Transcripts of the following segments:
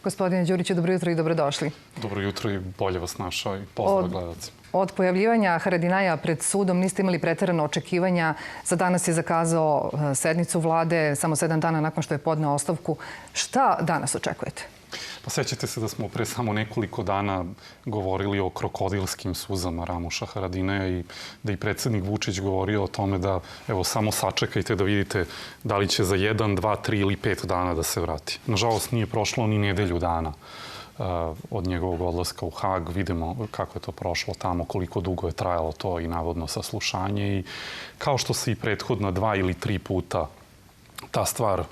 Gospodine Đuriću, dobro jutro i dobrodošli. Dobro jutro i bolje vas našao i pozdrav gledalcima. Od pojavljivanja Haradinaja pred sudom niste imali preterano očekivanja. Za danas je zakazao sednicu vlade, samo 7 dana nakon što je podneo ostavku. Šta danas očekujete? Pa sećate se da smo pre samo nekoliko dana govorili o krokodilskim suzama Ramuša Haradinaja i da i predsjednik Vučić govorio o tome da evo samo sačekajte da vidite da li će za 1, 2, 3 ili 5 dana da se vrati. Nažalost nije prošlo ni nedelju dana od njegovog odlaska u Hag. Vidimo kako je to prošlo tamo, koliko dugo je trajalo to i navodno saslušanje. I kao što se i prethodna 2 ili 3 puta ta stvar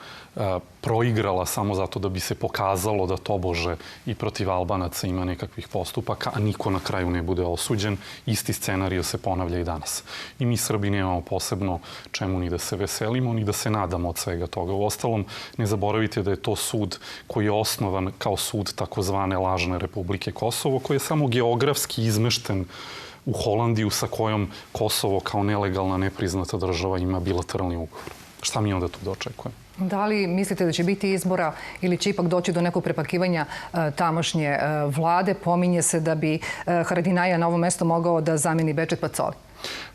proigrala samo zato da bi se pokazalo da tobože i protiv Albanaca ima nekakvih postupaka, a niko na kraju ne bude osuđen. Isti scenario se ponavlja i danas. I mi Srbi nemamo posebno čemu ni da se veselimo, ni da se nadamo od svega toga. Uostalom, ne zaboravite da je to sud koji je osnovan kao sud takozvane lažne Republike Kosovo, koji je samo geografski izmešten u Holandiju sa kojom Kosovo kao nelegalna, nepriznata država ima bilateralni ugovor. Šta mi onda tu da očekujemo? Da li mislite da će biti izbora ili će ipak doći do nekog prepakivanja tamošnje vlade? Pominje se da bi Haradinaja na ovo mesto mogao da zameni Bečet Pacoli.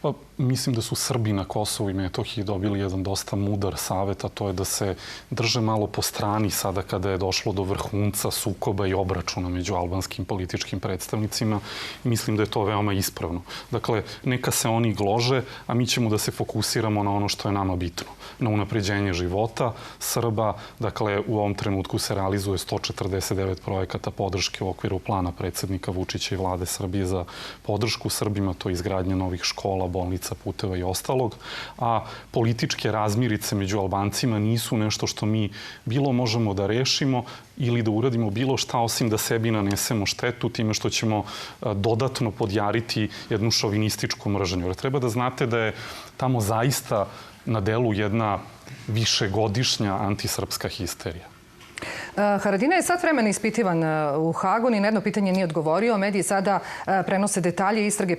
Pa, mislim da su Srbi na Kosovu i Metohiji dobili jedan dosta mudar savjet, a to je da se drže malo po strani sada kada je došlo do vrhunca sukoba i obračuna među albanskim političkim predstavnicima. Mislim da je to veoma ispravno. Dakle, neka se oni glože, a mi ćemo da se fokusiramo na ono što je nama bitno. Na unapređenje života Srba. Dakle, u ovom trenutku se realizuje 149 projekata podrške u okviru plana predsjednika Vučića i vlade Srbije za podršku Srbima. To je izgradnja novih škola, bolnica, puteva i ostalog. A političke razmirice među Albancima nisu nešto što mi bilo možemo da rešimo ili da uradimo bilo šta osim da sebi nanesemo štetu time što ćemo dodatno podjariti jednu šovinističku mržnju. Jer treba da znate da je tamo zaista na delu jedna višegodišnja antisrpska histerija. Haradinaj je sad vremena ispitivan u Hagu, ni na jedno pitanje nije odgovorio. Mediji sada prenose detalje istrage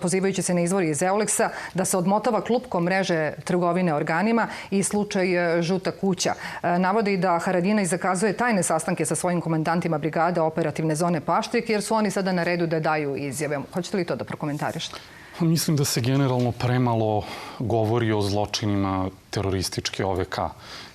pozivajući se na izvori iz Euleksa da se odmotava klupkom mreže trgovine organima i slučaj Žuta kuća. Navode i da Haradinaj zakazuje tajne sastanke sa svojim komandantima brigade operativne zone Paštrik jer su oni sada na redu da daju izjave. Hoćete li to da prokomentarišete? Mislim da se generalno premalo govori o zločinima terorističke OVK.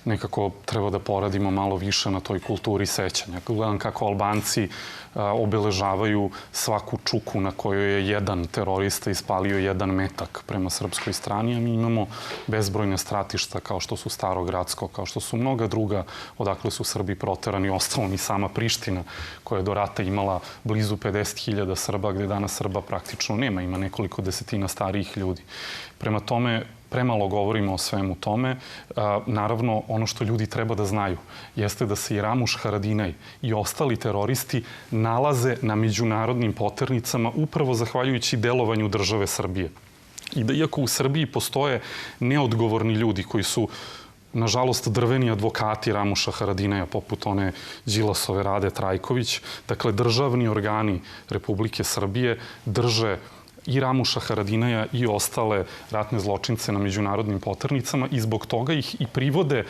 Nekako treba da poradimo malo više na toj kulturi sećanja. Gledam kako Albanci obeležavaju svaku čuku na kojoj je jedan terorista ispalio jedan metak prema srpskoj strani, a mi imamo bezbrojne stratišta kao što su Starogradsko, kao što su mnoga druga odakle su Srbi proterani, ostalom i sama Priština koja je do rata imala blizu 50.000 Srba, gde danas Srba praktično nema, ima nekoliko desetina starijih ljudi. Prema tome, premalo govorimo o svemu tome. Naravno, ono što ljudi treba da znaju jeste da se i Ramuš Haradinaj i ostali teroristi nalaze na međunarodnim poternicama upravo zahvaljujući delovanju države Srbije. I da iako u Srbiji postoje neodgovorni ljudi koji su nažalost drveni advokati Ramuša Haradinaja, poput one Đilasove Rade Trajković, dakle državni organi Republike Srbije drže i Ramuša Haradinaja i ostale ratne zločince na međunarodnim poternicama i zbog toga ih i privode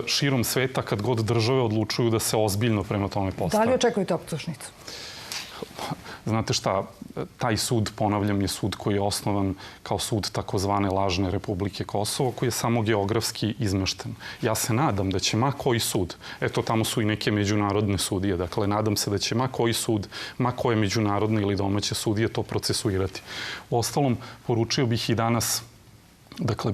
širom sveta kad god države odlučuju da se ozbiljno prema tome postave. Da li očekujete optužnicu? Znate šta, taj sud, ponavljam, je sud koji je osnovan kao sud takozvane lažne Republike Kosovo, koji je samo geografski izmešten. Ja se nadam da će ma koji sud, eto tamo su i neke međunarodne sudije, dakle nadam se da će ma koji sud, ma koje međunarodne ili domaće sudije to procesuirati. Uostalom, poručio bih i danas, dakle,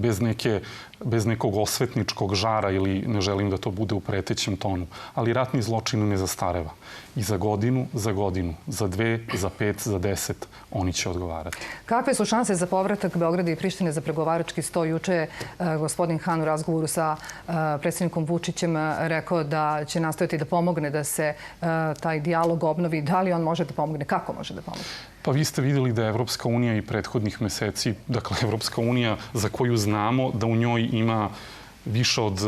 bez nekog osvetničkog žara ili ne želim da to bude u pretećem tonu, ali ratni zločin ne zastareva. I za godinu, za 2, za 5, za 10 oni će odgovarati. Kakve su šanse za povratak Beograda i Prištine za pregovarački sto? Juče je gospodin Han u razgovoru sa predsjednikom Vučićem rekao da će nastojati da pomogne da se taj dijalog obnovi. Da li on može da pomogne? Kako može da pomogne? Pa vi ste vidjeli da je Evropska unija i prethodnih meseci, dakle Evropska unija za koju znamo da u njoj ima više od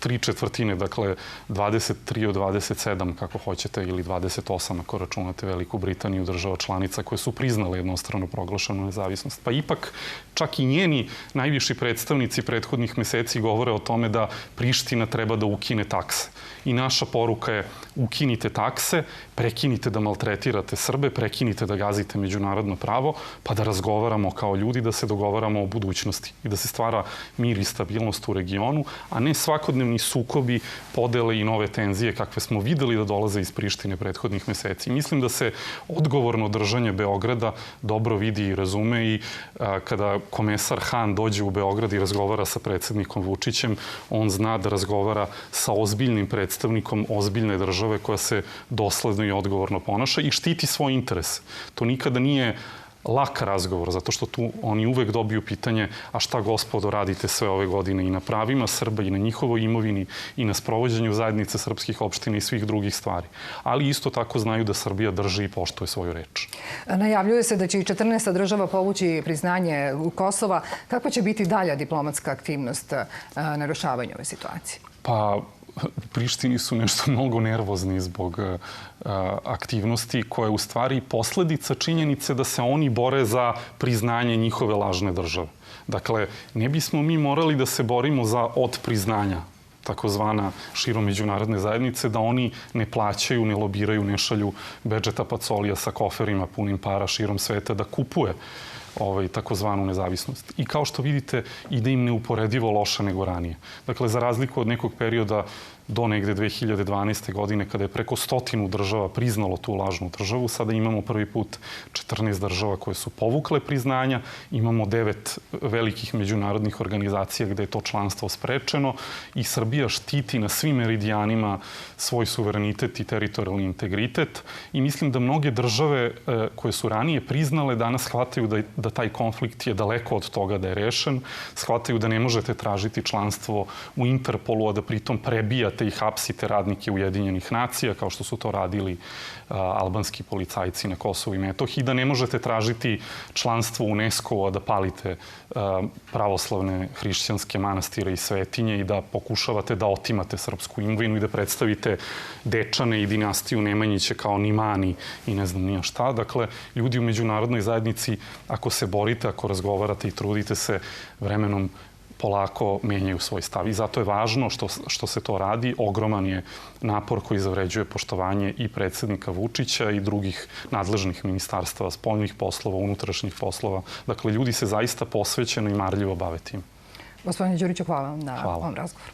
3/4, dakle 23 od 27, kako hoćete, ili 28, ako računate Veliku Britaniju, država članica koje su priznale jednostrano proglašenu nezavisnost. Pa ipak, čak i njeni najviši predstavnici prethodnih meseci govore o tome da Priština treba da ukine takse. I naša poruka je: ukinite takse, prekinite da maltretirate Srbe, prekinite da gazite međunarodno pravo, pa da razgovaramo kao ljudi, da se dogovaramo o budućnosti i da se stvara mir i stabilnost u regionu, a ne svakodnevni sukobi, podele i nove tenzije kakve smo videli da dolaze iz Prištine prethodnih meseci. Mislim da se odgovorno držanje Beograda dobro vidi i razume i kada komesar Han dođe u Beograd i razgovara sa predsjednikom Vučićem, on zna da razgovara sa ozbiljnim predstavnikom ozbiljne države koja se dosledno i odgovorno ponaša i štiti svoj interes. To nikada nije lak razgovor, zato što tu oni uvek dobiju pitanje: a šta, gospodo, radite sve ove godine i na pravima Srba i na njihovoj imovini i na sprovođenju zajednice srpskih opština i svih drugih stvari. Ali isto tako znaju da Srbija drži i poštuje svoju reč. Najavljuje se da će i 14. država povući priznanje Kosova. Kakva će biti dalja diplomatska aktivnost na rešavanju ove situacije? Pa, u Prištini su nešto mnogo nervozni zbog aktivnosti koja je u stvari posledica činjenice da se oni bore za priznanje njihove lažne države. Dakle, ne bismo mi morali da se borimo za odpriznanja, takozvana širom međunarodne zajednice, da oni ne plaćaju, ne lobiraju, ne šalju Bedžeta Pacolija sa koferima punim para širom sveta da kupuje takozvanu nezavisnost. I kao što vidite, ide im neuporedivo loše nego ranije. Dakle, za razliku od nekog perioda do negde 2012. godine, kada je preko 100 država priznalo tu lažnu državu, sada imamo prvi put 14 država koje su povukle priznanja, imamo 9 velikih međunarodnih organizacija gde je to članstvo sprečeno i Srbija štiti na svim meridijanima svoj suverenitet i teritorijalni integritet i mislim da mnoge države koje su ranije priznale danas shvataju da taj konflikt je daleko od toga da je rešen, shvataju da ne možete tražiti članstvo u Interpolu, a da pritom prebijate i hapsite radnike Ujedinjenih nacija, kao što su to radili albanski policajci na Kosovu i Metohiji, da ne možete tražiti članstvo u UNESCO-u, a da palite pravoslavne hrišćanske manastire i svetinje i da pokušavate da otimate srpsku imovinu i da predstavite Dečane i dinastiju Nemanjiće kao Nimani i ne znam nija šta. Dakle, ljudi u međunarodnoj zajednici, ako se borite, ako razgovarate i trudite se, vremenom polako menjaju svoj stav. I zato je važno što se to radi. Ogroman je napor koji zavređuje poštovanje i predsjednika Vučića i drugih nadležnih ministarstava, spoljnih poslova, unutrašnjih poslova. Dakle, ljudi se zaista posvećeno i marljivo bave tim. Gospodine Đuriću, hvala vam na ovom razgovoru.